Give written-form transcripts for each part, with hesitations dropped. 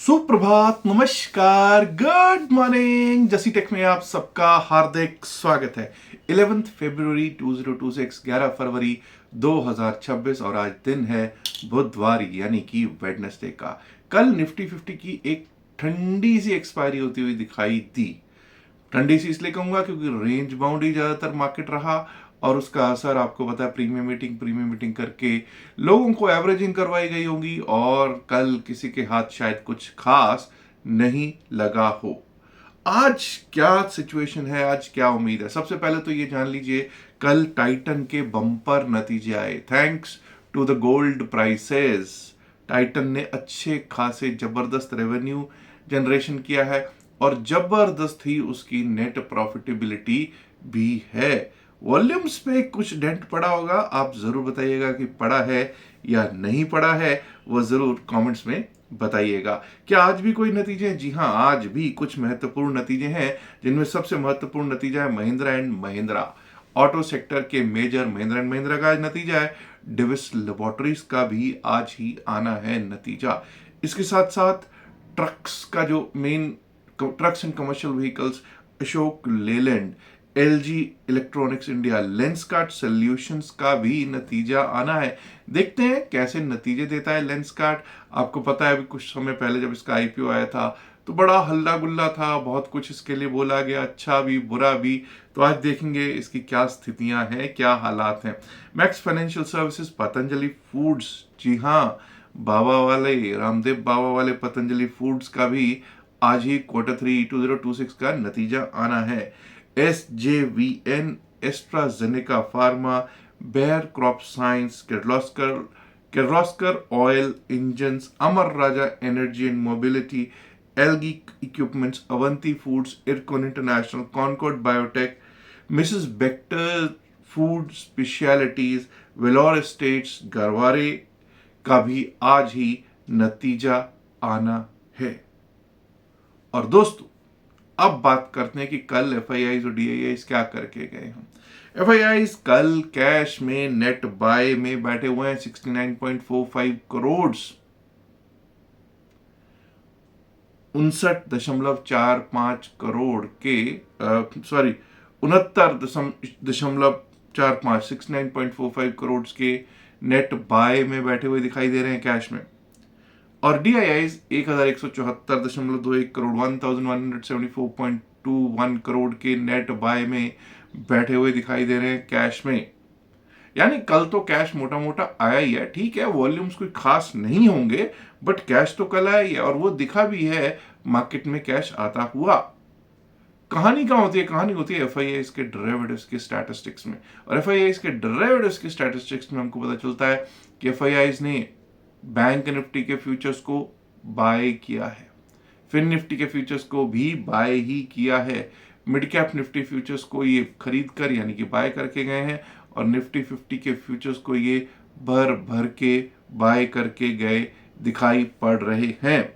सुप्रभात, नमस्कार, good morning. जसी टेक में आप सबका हार्दिक स्वागत है। 11 फरवरी 2026, 11 फरवरी 2026 और आज दिन है बुधवार यानी कि वेडनेसडे का। कल निफ्टी 50 की एक ठंडी सी एक्सपायरी होती हुई दिखाई दी। ठंडी सी इसलिए कहूंगा क्योंकि रेंज बाउंड ही ज्यादातर मार्केट रहा और उसका असर आपको पता है प्रीमियम मीटिंग करके लोगों को एवरेजिंग करवाई गई होगी और कल किसी के हाथ शायद कुछ खास नहीं लगा हो। आज क्या सिचुएशन है, आज क्या उम्मीद है? सबसे पहले तो ये जान लीजिए, कल टाइटन के बम्पर नतीजे आए thanks to the gold prices. Titan ने अच्छे खासे जबरदस्त रेवेन्यू जनरेशन किया है और जबरदस्त ही उसकी नेट प्रॉफिटेबिलिटी भी है। वॉल्यूम्स पे कुछ डेंट पड़ा होगा, आप जरूर बताइएगा कि पड़ा है या नहीं पड़ा है, वो जरूर कमेंट्स में बताइएगा। क्या आज भी कोई नतीजे हैं? जी हाँ, आज भी कुछ महत्वपूर्ण नतीजे हैं, जिनमें सबसे महत्वपूर्ण नतीजा है Mahindra and Mahindra. Auto sector के मेजर महिंद्रा एंड महिंद्रा का आज नतीजा है। डिविस लेबोरेटरीज का भी आज ही आना है नतीजा। इसके साथ साथ ट्रक्स का जो main trucks and commercial vehicles, Ashok Leyland, LG electronics India, Lenskart solutions का भी नतीजा आना है। देखते हैं कैसे नतीजे देता है लेंसकार्ट। आपको पता है अभी कुछ समय पहले जब इसका आईपीओ आया था तो बड़ा हल्ला गुल्ला था, बहुत कुछ इसके लिए बोला गया, अच्छा भी बुरा भी। तो आज देखेंगे इसकी क्या स्थितियां हैं, क्या हालात हैं। Max Financial Services, Patanjali Foods, जी हाँ, बाबा वाले रामदेव बाबा वाले पतंजलि फूड्स का भी आज ही Q3 2026 का नतीजा आना है। SJVN, AstraZeneca pharma, Bayer crop science, Kirloskar oil engines, Amar Raja energy and mobility, Elgi equipments, Avanti foods, Ircon international, Concord biotech, Mrs Bector food specialities, Valor estates, Garware का भी आज ही नतीजा आना है। और दोस्तों, अब बात करते हैं कि कल एफआईआईज और डीआईआईज क्या करके गए हैं। एफआईआईज कल कैश में नेट बाय में बैठे हुए हैं 69.45 करोड़, 59.45 करोड़ के 69.45 69.45 करोड़ के नेट बाय में बैठे हुए दिखाई दे रहे हैं कैश में। और डीआईआईज 1174.21 करोड़, 1174.21 करोड़ के नेट बाय में बैठे हुए दिखाई दे रहे हैं कैश में। यानी कल तो कैश मोटा मोटा आया ही है। ठीक है, वॉल्यूम्स कोई खास नहीं होंगे, बट कैश तो कल आया ही है और वो दिखा भी है मार्केट में कैश आता हुआ। कहानी कहां होती है? कहानी होती है एफआईआईज के डेरिवेटिव्स के स्टैटिस्टिक्स में। और एफआईआईज के डेरिवेटिव्स के स्टैटिस्टिक्स में हमको पता चलता है कि एफआईआईज ने बैंक निफ्टी के फ्यूचर्स को बाय किया है, फिन निफ्टी के फ्यूचर्स को भी बाय ही किया है, मिड कैप निफ्टी फ्यूचर्स को ये खरीद कर यानी कि बाय करके गए हैं और निफ्टी 50 के फ्यूचर्स को ये भर भर के बाय करके गए दिखाई पड़ रहे हैं।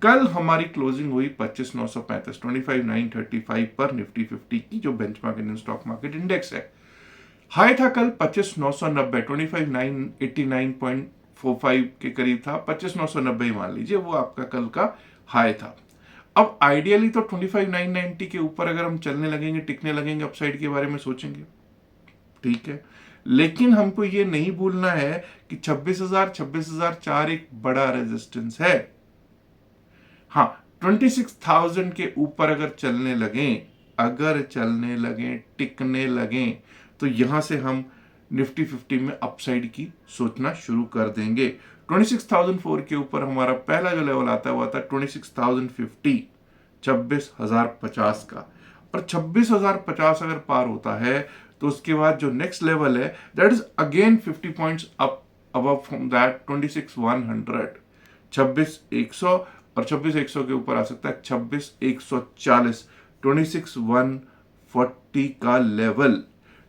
कल हमारी क्लोजिंग हुई 25,935 25,935 पर निफ्टी 50 की, जो benchmark Indian stock market index है। हाई था कल 25,990 25,989.45 के करीब था। 25,990 मान लीजिए वो आपका कल का हाई था। अब आइडियली तो 25,990 के ऊपर अगर हम चलने लगेंगे, टिकने लगेंगे, अपसाइड के बारे में सोचेंगे, ठीक है, लेकिन हमको ये नहीं भूलना है कि 26,000 एक बड़ा रेजिस्टेंस है। हाँ, 26,000 के ऊपर अगर चलने लगे, टिकने लगे, तो यहां से हम निफ्टी 50 में अपसाइड की सोचना शुरू कर देंगे। 26,004 के ऊपर हमारा पहला जो लेवल आता है वो आता है 26,050, 26,050 का। और 26,050 अगर पार होता है तो उसके बाद जो नेक्स्ट लेवल है that is again 50 points up above from that 26,100, 26,100, और 26,100 के ऊपर आ सकता है 26,140, 26,140 का लेवल।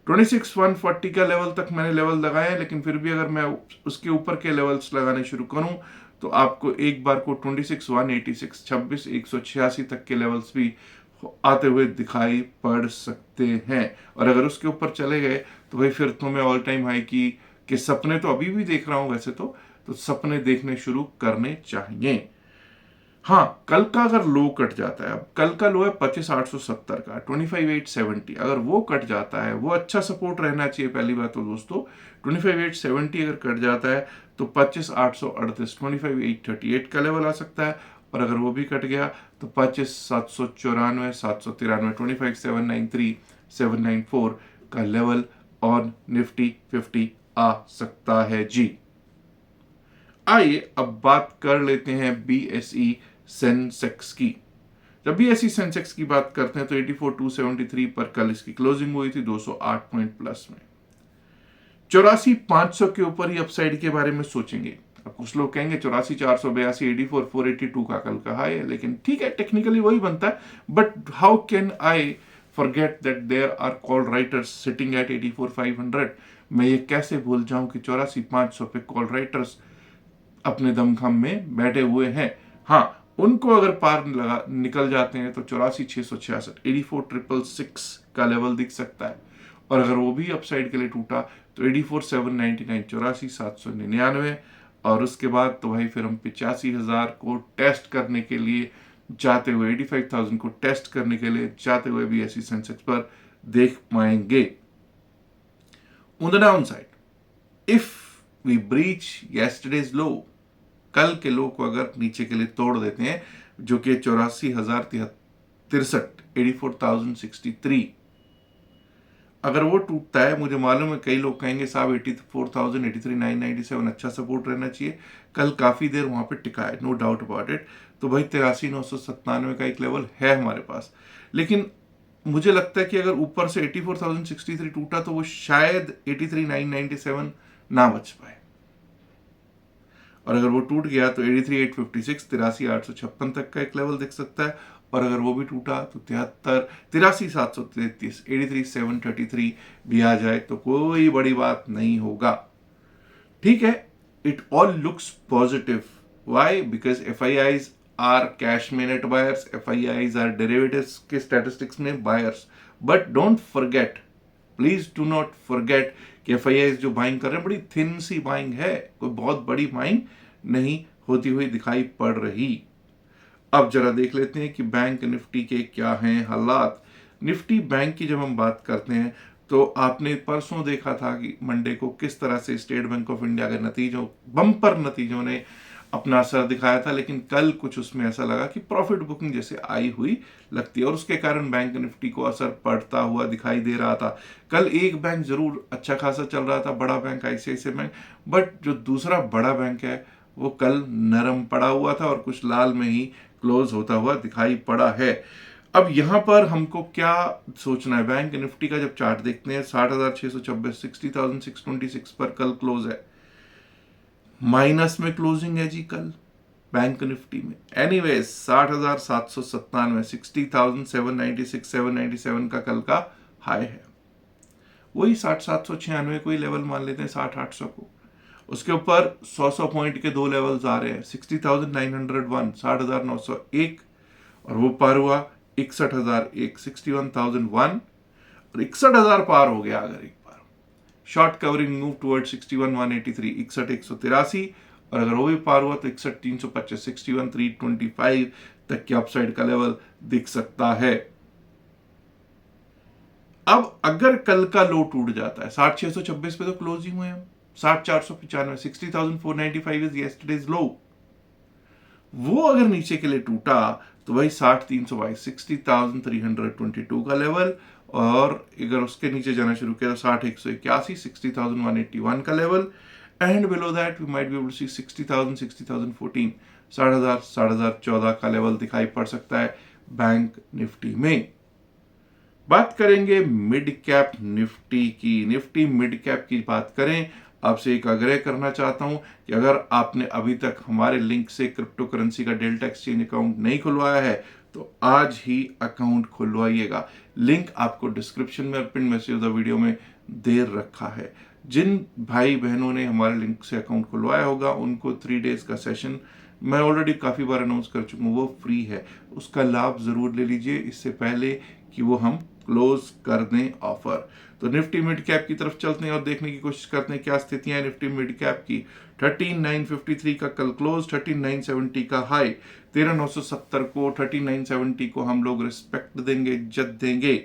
26,140 का लेवल तक मैंने लेवल लगाए हैं, लेकिन फिर भी अगर मैं उसके ऊपर के लेवल्स लगाने शुरू करूं तो आपको एक बार को 26,186, 26,186 तक के लेवल्स भी आते हुए दिखाई पड़ सकते हैं। और अगर उसके ऊपर चले गए तो भाई फिर तो मैं ऑल टाइम हाई के सपने तो अभी भी देख रहा हूं। वैसे तो सपने देखने शुरू करने चाहिए। हाँ, कल का अगर लो कट जाता है, अब कल का लो है 25,870 का, 25,870, अगर वो कट जाता है, वो अच्छा सपोर्ट रहना चाहिए पहली बात तो दोस्तों। 25,870 अगर कट जाता है तो 25,838, 25,838 का लेवल आ सकता है, और अगर वो भी कट गया तो 25,794, 793, 25,793, 794 का लेवल ऑन निफ्टी 50 आ सकता है जी। आइए अब बात कर लेते हैं बीएसई सेंसेक्स की। जब बीएसई सेंसेक्स की बात करते हैं तो 84,273 पर कल इसकी क्लोजिंग हुई थी 208 पॉइंट प्लस में। 84,500 के ऊपर ही अपसाइड के बारे में सोचेंगे। अब कुछ लोग कहेंगे 84,482, 84,482 का कल का हाई है, लेकिन ठीक है, टेक्निकली वही बनता है, but how can I forget that there are call writers sitting at 84,500। मैं ये कैसे भूल जाऊं कि 84,500 पे कॉल राइटर्स अपने दमखम में बैठे हुए हैं। हाँ, उनको अगर पार लगा निकल जाते हैं तो 84,666, 84,666 का लेवल दिख सकता है, और अगर वो भी अपसाइड के लिए टूटा तो 84,799, 84,799, और उसके बाद तो भाई फिर हम 85,000 को टेस्ट करने के लिए जाते हुए, 85,000 को टेस्ट करने के लिए जाते हुए भी ऐसी सेंसेक्स पर देख पाएंगे। On the down side, if we breach yesterday's low, कल के लो को अगर नीचे के लिए तोड़ देते हैं, जो कि 84,063, 84,063, अगर वो टूटता है, मुझे मालूम है कई लोग कहेंगे साहब 84,000, 83,997 अच्छा सपोर्ट रहना चाहिए, कल काफी देर वहां पे टिका है, नो डाउट अबाउट इट। तो भाई 83,997 का एक लेवल है हमारे पास, लेकिन मुझे लगता है कि अगर ऊपर से 84,063 टूटा तो वो शायद 83,997 ना बच पाए, और अगर वो टूट गया तो 83,856, 83,856 तक का एक लेवल दिख सकता है, और अगर वो भी टूटा तो 83,733, 83,733 भी आ जाए तो कोई बड़ी बात नहीं होगा। ठीक है, it all looks positive. Why? Because FIIs are cash में net buyers, FIIs are derivatives के स्टैटिस्टिक्स में buyers, but don't forget, please do not forget कि एफआईआईज जो बाइंग कर रहे हैं बड़ी थिन सी बाइंग है, कोई बहुत बड़ी बाइंग नहीं होती हुई दिखाई पड़ रही। अब जरा देख लेते हैं कि बैंक निफ्टी के क्या हैं हालात। निफ्टी बैंक की जब हम बात करते हैं तो आपने परसों देखा था कि मंडे को किस तरह से स्टेट बैंक ऑफ इंडिया के नतीजों, बम्पर नतीजों ने अपना असर दिखाया था, लेकिन कल कुछ उसमें ऐसा लगा कि प्रॉफिट बुकिंग जैसे आई हुई लगती है, और उसके कारण बैंक निफ्टी को असर पड़ता हुआ दिखाई दे रहा था। कल एक बैंक जरूर अच्छा खासा चल रहा था, बड़ा बैंक आईसीआईसीआई बैंक, बट जो दूसरा बड़ा बैंक है वो कल नरम पड़ा हुआ था और कुछ लाल में ही क्लोज होता हुआ दिखाई पड़ा है। अब यहां पर हमको क्या सोचना है, बैंक निफ्टी का जब चार्ट देखते हैं 60,626, 60,626 पर कल क्लोज है, माइनस में क्लोजिंग है जी कल बैंक निफ्टी में। एनीवेज 60,797, 60,796, 797 का कल का हाई है, वही 60,796 को ही लेवल मान लेते हैं, 60,800 को। उसके ऊपर 100 पॉइंट के दो लेवल्स आ रहे हैं, 60,901, 60,901, और वो पार हुआ 61,001, 61,001, और 61,000 पार हो गया अगर एक बार, शॉर्ट कवरिंग मूव टुवर्ड 61,183, 61,183, और अगर वो भी पार हुआ तो 61,325, 61,325 तक के अपसाइड का लेवल दिख सकता है। अब अगर कल का लो टूट जाता है, 60,626 पे तो क्लोज ही हुए हम, 60,495, 60,495 इज यस्टरडेज लो, वो अगर नीचे के लिए टूटा तो वही 60,322, 60,322 का लेवल, और अगर उसके नीचे जाना शुरू किया तो 60,181, 60,181 का level, and below that we might be able to see 60,000, 60,014, 60,000, 60,014 का लेवल दिखाई पड़ सकता है बैंक निफ्टी में। बात करेंगे मिड कैप निफ्टी की। निफ्टी मिड कैप की बात करें, आपसे एक आग्रह करना चाहता हूं कि अगर आपने अभी तक हमारे लिंक से क्रिप्टो करेंसी का डेल्टा एक्सचेंज अकाउंट नहीं खुलवाया है तो आज ही अकाउंट खुलवाइएगा। लिंक आपको डिस्क्रिप्शन में और pin message of the video में दे रखा है। जिन भाई बहनों ने हमारे लिंक से अकाउंट खुलवाया होगा उनको 3 डेज का सेशन मैं ऑलरेडी काफ़ी बार अनाउंस कर चुका हूँ, वो फ्री है, उसका लाभ ज़रूर ले लीजिए इससे पहले कि वो हम क्लोज कर दें ऑफर। तो निफ्टी मिड कैप की तरफ चलते हैं और देखने की कोशिश करते हैं क्या स्थितियां हैं निफ्टी मिड कैप की। 13,953 का कल क्लोज, 13,970 का हाई, 13,970 को 13,970 को हम लोग रिस्पेक्ट देंगे, इज्जत देंगे।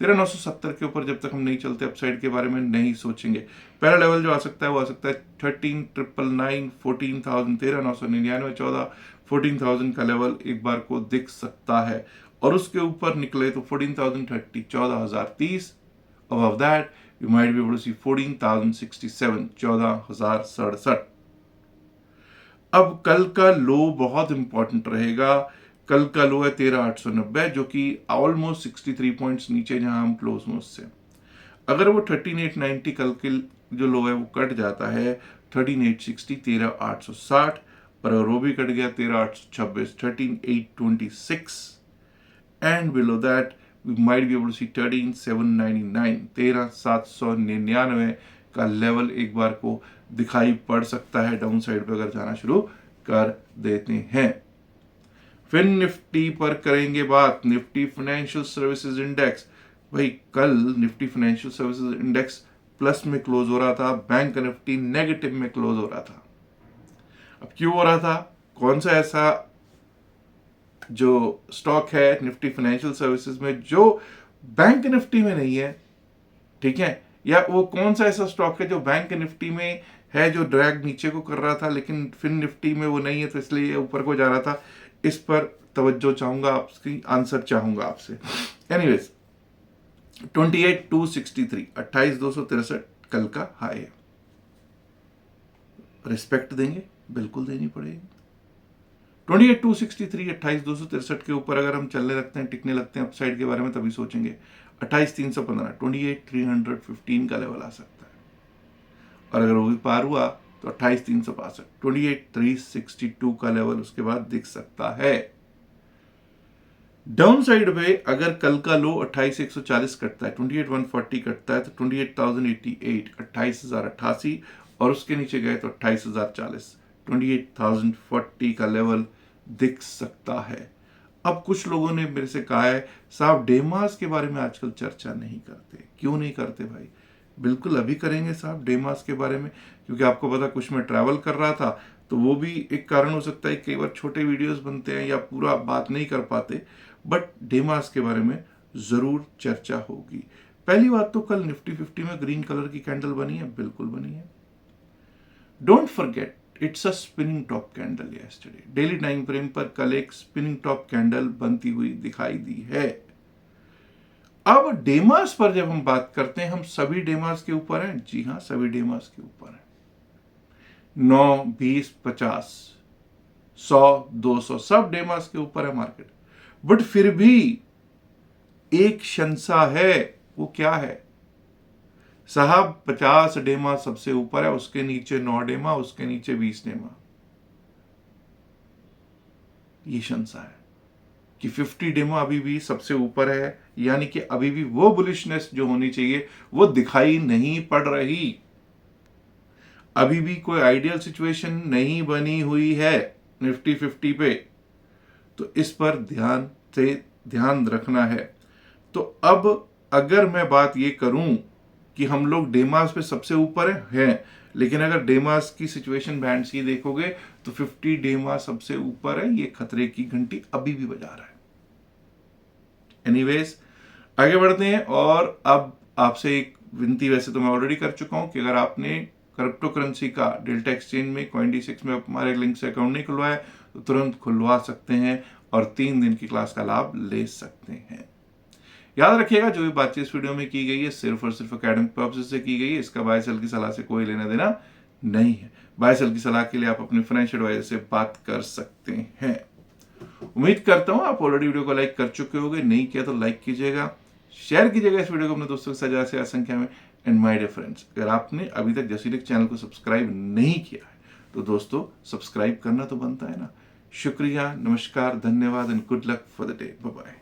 13,970 के ऊपर जब तक हम नहीं चलते अपसाइड के बारे में नहीं सोचेंगे। पहला लेवल जो आ सकता है वो आ सकता है 13,999, 14,000, 13,999, 14,000 का लेवल एक बार को दिख सकता है। और उसके ऊपर निकले तो 14,030, 14,030। Above that, you might be able to see 14,067, 14,067। अब कल का लो बहुत इंपॉर्टेंट रहेगा। कल का लो है 13,890, जो कि ऑलमोस्ट 63 पॉइंट्स नीचे जहां हम क्लोज में उससे। अगर वो 13,890 कल के जो लो है वो कट जाता है 13,860, 13,860, और अगर वो भी कट गया 13,826, 13,826, and below that we might be able to see 13,799, 13,799 का लेवल एक बार को दिखाई पड़ सकता है डाउन साइड पे अगर जाना शुरू कर देते हैं। फिर निफ्टी पर करेंगे बात। निफ्टी फाइनेंशियल सर्विसेज इंडेक्स, भाई कल Nifty financial services index plus में क्लोज हो रहा था, बैंक निफ्टी नेगेटिव में क्लोज हो रहा था। अब क्यों हो रहा था? कौन सा ऐसा जो स्टॉक है निफ्टी फाइनेंशियल सर्विसेज में जो बैंक निफ्टी में नहीं है, ठीक है, या वो कौन सा ऐसा स्टॉक है जो बैंक निफ्टी में है, जो ड्रैग नीचे को कर रहा था लेकिन फिर निफ्टी में वो नहीं है, तो इसलिए ऊपर को जा रहा था। इस पर तवज्जो चाहूंगा आपकी, आंसर चाहूंगा आपसे। एनीवेज 28,263, 28,263 कल का हाई है। रिस्पेक्ट देंगे, बिल्कुल देनी पड़ेगी। 28,263, 28,263 के ऊपर अगर हम चलने लगते हैं, टिकने लगते हैं अपसाइड के बारे में, तभी सोचेंगे। 28,315, 28,315 का लेवल आ सकता है, और अगर वो भी पार हुआ तो 28,362, 28,362 का लेवल उसके बाद दिख सकता है। डाउन साइड पे अगर कल का लो 28,140 कटता है, 28,140 कटता है, तो 28,088, 28,088, और उसके नीचे गए तो 28,040, 28,040 का लेवल दिख सकता है। अब कुछ लोगों ने मेरे से कहा है साहब डेमास के बारे में आजकल चर्चा नहीं करते। क्यों नहीं करते भाई? बिल्कुल अभी करेंगे साहब डेमास के बारे में, क्योंकि आपको पता कुछ मैं ट्रैवल कर रहा था, तो वो भी एक कारण हो सकता है। कई बार छोटे वीडियोस बनते हैं या पूरा बात नहीं कर पाते, बट डेमास के बारे में जरूर चर्चा होगी। पहली बात तो कल निफ्टी 50 में ग्रीन कलर की कैंडल बनी है, बिल्कुल बनी है। Don't forget it's a spinning top candle yesterday. Daily time frame पर कल एक स्पिनिंग टॉप कैंडल बनती हुई दिखाई दी है। अब डेमास पर जब हम बात करते हैं, हम सभी डेमास के ऊपर हैं। जी हां, सभी डेमास के ऊपर हैं। 9, 20, 50, 100, 200 सब डेमास के ऊपर है मार्केट। बट फिर भी एक शंसा है। वो क्या है साहब? 50 डेमा सबसे ऊपर है, उसके नीचे 9 डेमा, उसके नीचे 20 डेमा। ये शंसा है कि 50 डेमा अभी भी सबसे ऊपर है, यानी कि अभी भी वो बुलिशनेस जो होनी चाहिए वो दिखाई नहीं पड़ रही। अभी भी कोई आइडियल सिचुएशन नहीं बनी हुई है निफ्टी 50 पे, तो इस पर ध्यान रखना है। तो अब अगर मैं बात ये करूं कि हम लोग डेमास पे सबसे ऊपर हैं, लेकिन अगर डेमास की सिचुएशन बैंड्स की देखोगे तो 50 डेमास सबसे ऊपर है। ये खतरे की घंटी अभी भी बजा रहा है। एनीवेज आगे बढ़ते हैं, और अब आपसे एक विनती, वैसे तो मैं ऑलरेडी कर चुका हूं, कि अगर आपने क्रिप्टो करेंसी का डेल्टा एक्सचेंज में Coin-D6 में हमारे लिंक से अकाउंट नहीं खुलवाया तो तुरंत खुलवा सकते हैं और 3 दिन की क्लास का लाभ ले सकते हैं। याद रखिएगा, जो भी बातचीत इस वीडियो में की गई है सिर्फ और सिर्फ एकेडमिक पर्पस से की गई है। इसका बाय सेल की सलाह से कोई लेना देना नहीं है। बाय सेल की सलाह के लिए आप अपने फाइनेंशियल एडवाइजर से बात कर सकते हैं। उम्मीद करता हूं आप ऑलरेडी वीडियो को लाइक कर चुके होंगे। नहीं किया तो लाइक कीजिएगा, शेयर कीजिएगा इस वीडियो को अपने दोस्तों के साथ ज्यादा से ज्यादा संख्या में। एंड माय डियर फ्रेंड्स, अगर आपने अभी तक जसी टेक चैनल को सब्सक्राइब नहीं किया है तो दोस्तों सब्सक्राइब करना तो बनता है ना। शुक्रिया, नमस्कार, धन्यवाद and good luck for the day. Bye bye.